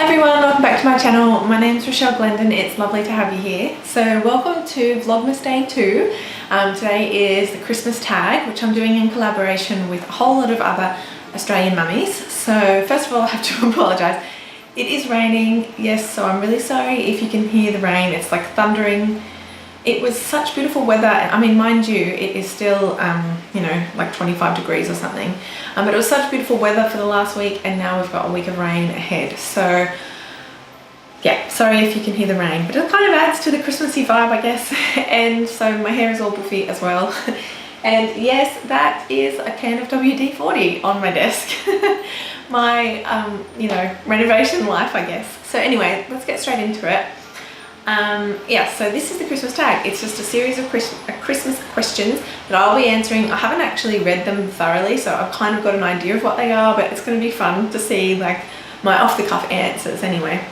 Everyone, welcome back to my channel. My name's Rachelle Glendon. It's lovely to have you here. So welcome to Vlogmas Day 2. Today is the Christmas tag, which I'm doing in collaboration with a whole lot of other Australian mummies. So first of all, I have to apologise. It is raining, yes, so I'm really sorry if you can hear the rain. It's like thundering. It was such beautiful weather. I mean, mind you, it is still, you know, like 25 degrees or something. But it was such beautiful weather for the last week, and now we've got a week of rain ahead. So yeah, sorry if you can hear the rain, but it kind of adds to the Christmassy vibe, I guess. And so my hair is all buffy as well. And yes, that is a can of WD-40 on my desk. My, you know, renovation life, I guess. So anyway, let's get straight into it. Yeah, so this is the Christmas tag. It's just a series of Christmas questions that I'll be answering. I haven't actually read them thoroughly, so I've kind of got an idea of what they are, but it's going to be fun to see like my off-the-cuff answers anyway.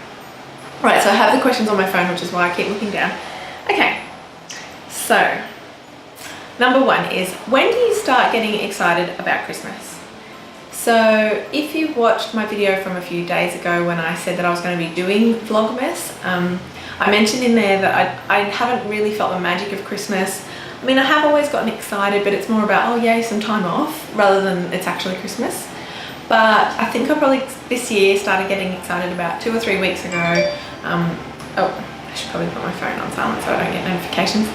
Right, so I have the questions on my phone, which is why I keep looking down. Okay, so number one is, when do you start getting excited about Christmas? So if you watched my video from a few days ago when I said that I was going to be doing Vlogmas, I mentioned in there that I haven't really felt the magic of Christmas. I mean, I have always gotten excited, but it's more about, oh yay, some time off, rather than it's actually Christmas. But I think I probably this year started getting excited about 2 or 3 weeks ago. Oh, I should probably put my phone on silent so I don't get notifications.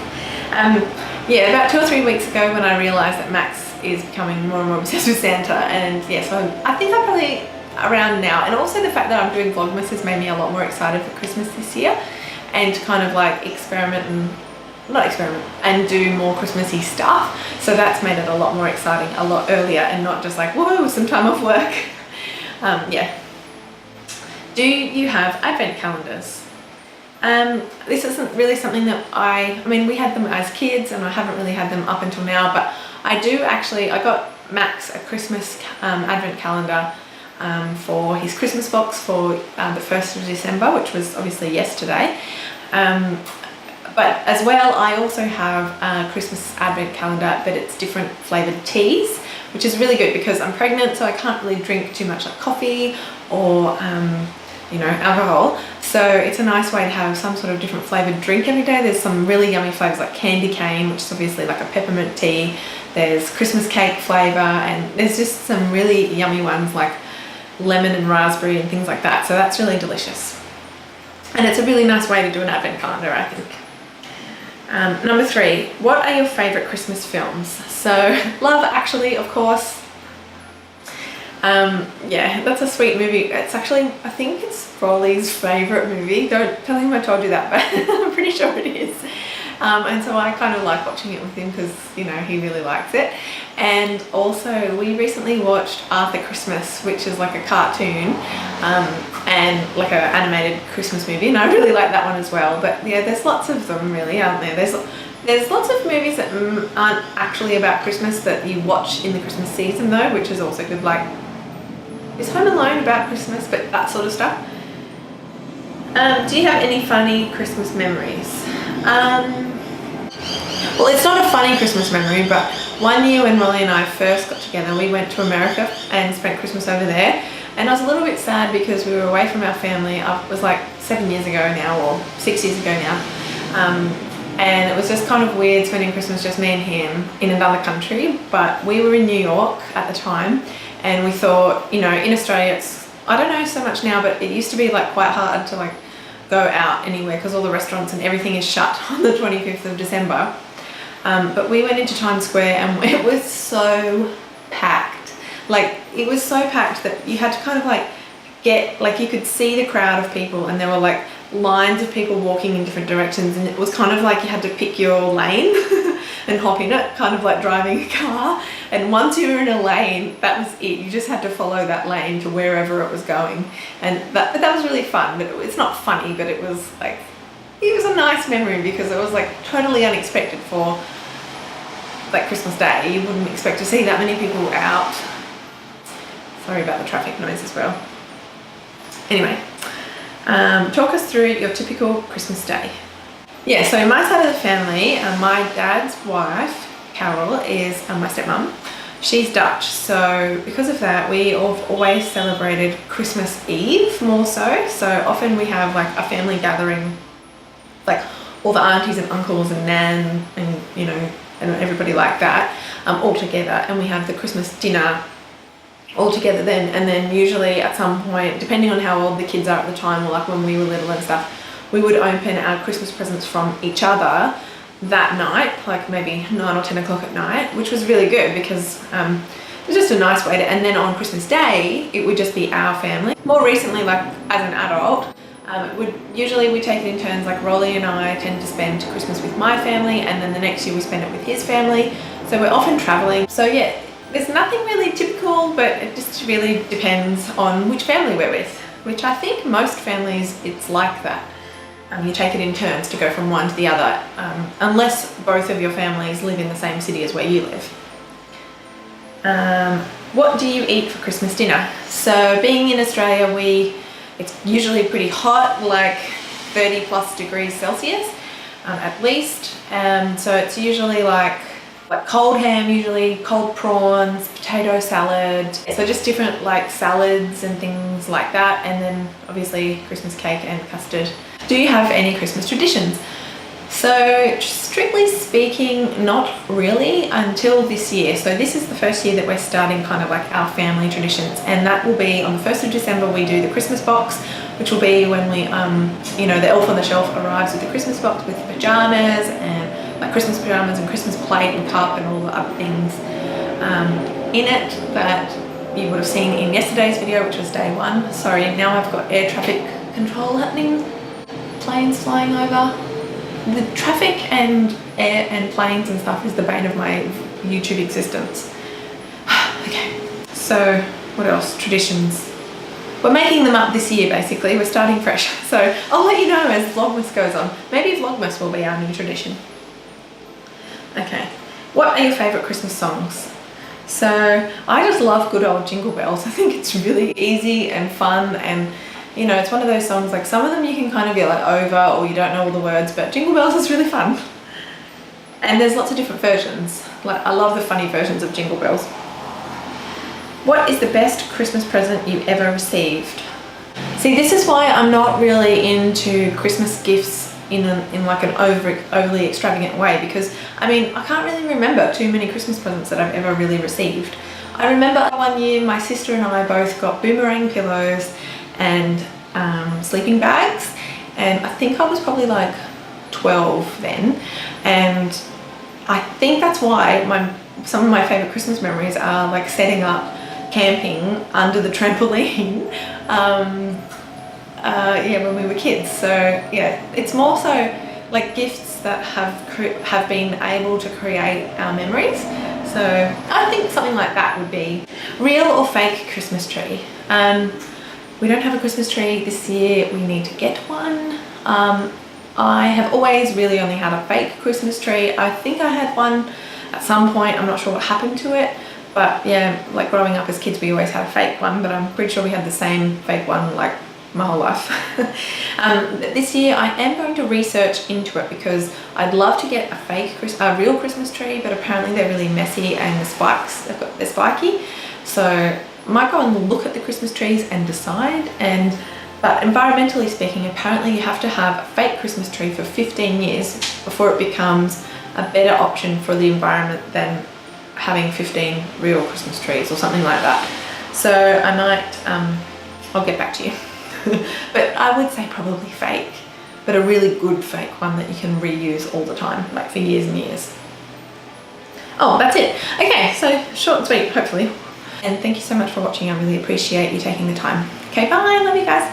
Yeah, about 2 or 3 weeks ago when I realised that Max is becoming more and more obsessed with Santa, and yeah, so I think I'm probably around now. And also the fact that I'm doing Vlogmas has made me a lot more excited for Christmas this year, and to kind of like and do more Christmassy stuff. So that's made it a lot more exciting a lot earlier, and not just like, whoa, some time off work. Yeah. Do you have advent calendars? This isn't really something that I mean, we had them as kids and I haven't really had them up until now, but I do actually, I got Max a Christmas advent calendar for his Christmas box for the 1st of December, which was obviously yesterday. But as well, I also have a Christmas advent calendar, but it's different flavoured teas, which is really good because I'm pregnant, so I can't really drink too much like coffee or you know, alcohol. So it's a nice way to have some sort of different flavoured drink every day. There's some really yummy flavours like candy cane, which is obviously like a peppermint tea. There's Christmas cake flavour, and there's just some really yummy ones like lemon and raspberry and things like that. So that's really delicious. And it's a really nice way to do an advent calendar, I think. Number 3, what are your favourite Christmas films? So Love Actually, of course. Yeah, that's a sweet movie. It's actually, I think it's Rolly's favourite movie. Don't tell him I told you that, but I'm pretty sure it is. And so I kind of like watching it with him because, you know, he really likes it. And also we recently watched Arthur Christmas, which is like a cartoon and like an animated Christmas movie, and I really like that one as well. But yeah, there's lots of them really, aren't there? There's lots of movies that aren't actually about Christmas that you watch in the Christmas season though, which is also good. Like, is Home Alone about Christmas? But that sort of stuff. Do you have any funny Christmas memories? Well, it's not a funny Christmas memory, but one year when Rolly and I first got together, we went to America and spent Christmas over there. And I was a little bit sad because we were away from our family. It was like 7 years ago now, or 6 years ago now. And it was just kind of weird spending Christmas just me and him in another country. But we were in New York at the time, and we thought, you know, in Australia, it's, I don't know so much now, but it used to be like quite hard to like go out anywhere because all the restaurants and everything is shut on the 25th of December. But we went into Times Square and it was so packed. Like, it was so packed that you had to kind of like get, like, you could see the crowd of people, and there were like lines of people walking in different directions, and it was kind of like you had to pick your lane and hop in it, kind of like driving a car. And once you were in a lane, that was it. You just had to follow that lane to wherever it was going. And that was really fun. But it's not funny, but it was like, it was a nice memory because it was like totally unexpected for like Christmas Day. You wouldn't expect to see that many people out. Sorry about the traffic noise as well. Anyway, talk us through your typical Christmas day. Yeah, so my side of the family, my dad's wife, Carol, is my stepmom. She's Dutch, so because of that we have always celebrated Christmas Eve more so. So often we have like a family gathering, like all the aunties and uncles and nan and you know, and everybody like that, all together, and we have the Christmas dinner all together then. And then usually at some point, depending on how old the kids are at the time, or like when we were little and stuff, we would open our Christmas presents from each other that night, like maybe 9 or 10 o'clock at night, which was really good because it was just a nice way to, and then on Christmas Day it would just be our family. More recently, like as an adult, usually we take it in turns, like Rolly and I tend to spend Christmas with my family, and then the next year we spend it with his family, so we're often traveling. So yeah, there's nothing really typical, but it just really depends on which family we're with, which I think most families it's like that. You take it in turns to go from one to the other, unless both of your families live in the same city as where you live. What do you eat for Christmas dinner? So being in Australia, it's usually pretty hot, like 30+ degrees Celsius at least. So it's usually like cold ham, usually cold prawns, potato salad. So just different like salads and things like that. And then obviously Christmas cake and custard. Do you have any Christmas traditions? So strictly speaking, not really until this year. So this is the first year that we're starting kind of like our family traditions, and that will be on the 1st of December we do the Christmas box, which will be when we, you know, the elf on the shelf arrives with the Christmas box with pajamas and like Christmas pajamas and Christmas plate and cup and all the other things in it that you would have seen in yesterday's video, which was day 1. Sorry, now I've got air traffic control happening. Planes flying over. The traffic and air and planes and stuff is the bane of my YouTube existence. Okay, so what else? Traditions. We're making them up this year basically, we're starting fresh. So I'll let you know as Vlogmas goes on. Maybe Vlogmas will be our new tradition. Okay, what are your favourite Christmas songs? So I just love good old Jingle Bells. I think it's really easy and fun, and you know, it's one of those songs, like some of them you can kind of get like over or you don't know all the words, but Jingle Bells is really fun. And there's lots of different versions. Like I love the funny versions of Jingle Bells. What is the best Christmas present you ever received? See, this is why I'm not really into Christmas gifts in like an overly extravagant way, because I mean, I can't really remember too many Christmas presents that I've ever really received. I remember one year my sister and I both got boomerang pillows and sleeping bags, and I think I was probably like 12 then, and I think that's why some of my favorite Christmas memories are like setting up camping under the trampoline yeah, when we were kids. So yeah, it's more so like gifts that have been able to create our memories. So I think something like that would be real or fake Christmas tree. We don't have a Christmas tree this year, we need to get one. I have always really only had a fake Christmas tree. I think I had one at some point, I'm not sure what happened to it, but yeah, like growing up as kids we always had a fake one, but I'm pretty sure we had the same fake one like my whole life. This year I am going to research into it because I'd love to get a real Christmas tree, but apparently they're really messy and the spikes, they're spiky. So I might go and look at the Christmas trees and decide. But environmentally speaking, apparently you have to have a fake Christmas tree for 15 years before it becomes a better option for the environment than having 15 real Christmas trees or something like that. So I might, I'll get back to you. But I would say probably fake, but a really good fake one that you can reuse all the time, like for years and years. Oh, that's it. Okay, so short and sweet, hopefully. And thank you so much for watching. I really appreciate you taking the time. Okay, bye. Love you guys.